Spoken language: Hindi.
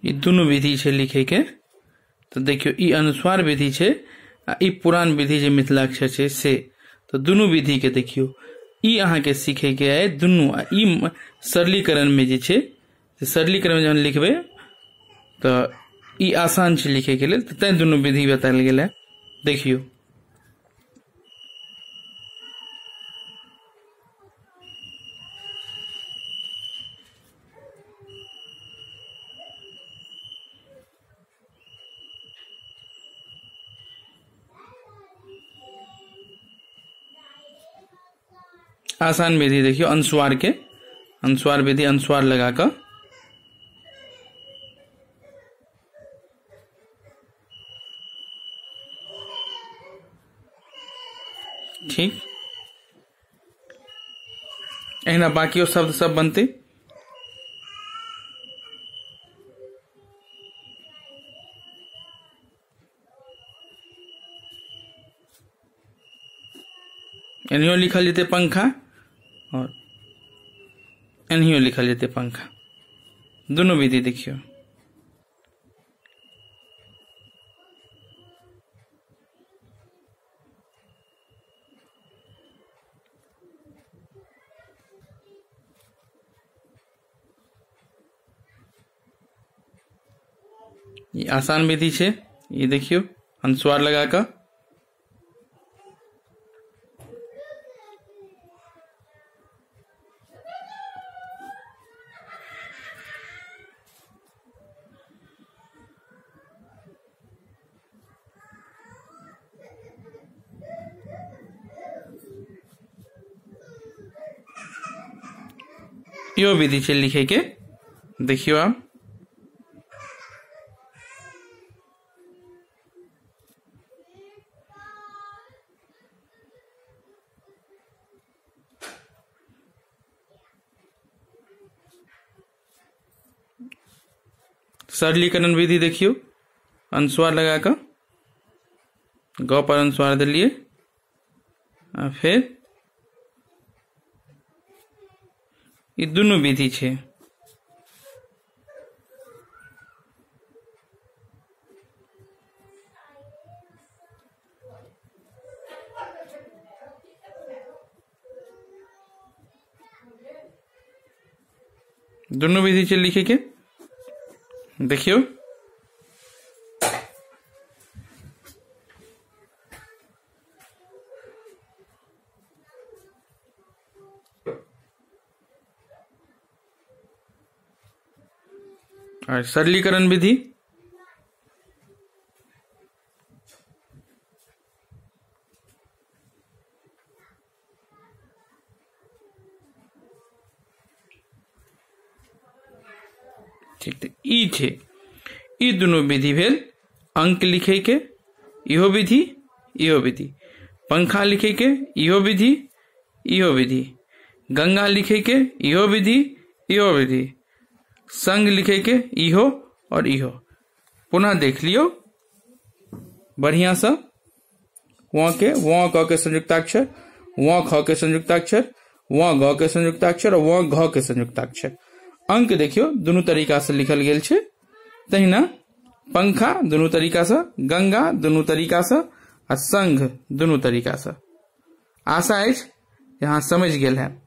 ई दुनू विधि छे लिखे के। तो देखियो ई अनुस्वार विधि छे आ ई पुरान विधि जे मिथिलाक्षर छे से। तो दुनू विधि के देखियो ई अहाँ के सीखे के है दुनू। आ ई सरलीकरण में जे छे सरलीकरण में जहन लिखबे तो ई आसान छे लिखे के लेल, तो तै दुनू विधि बतायल गेल है। देखियो आसान विधि देखियो अनुस्वार के, अनुस्वार विधि अनुस्वार लगाकर। ठीक एहना बाकियो शब्द सब बनते। एनहियो लिखल जेते पंखा और एनहियो लिखल जेते पंखा। दोनों विधि देखियो। ये आसान विधि छे, ये देखियो अनुस्वार लगाकर। यो विधि छे लिखे के, देखियो आप। सरलीकरण विधि देखियो अनुस्वार लगाकर ग पर अनुस्वार दिलिए और फिर ये दोनों विधि छे। दोनों विधि छे लिखे के, देखियो। और सरलीकरण विधि ठीक ई छे। ई दोनों विधि भेल अंक लिखे के, इहो विधि इहो विधि। पंखा लिखे के, इहो विधि इहो विधि। गंगा लिखे के, इहो विधि इहो विधि। संग लिखे के, इहो और इहो। पुनः देख लियो बढ़िया सा। वहाँ क के संयुक्ताक्षर, वहाँ ख के संयुक्ताक्षर, वहाँ ग के संयुक्ताक्षर और वहाँ घ के संयुक्ताक्षर। अंक देखियो दोनों तरीका से लिखल गेल छे। तहिना पंखा दोनों तरीका से, गंगा दोनों तरीका से और संघ दोनों तरीका से। आशा है यहाँ समझ गेल है।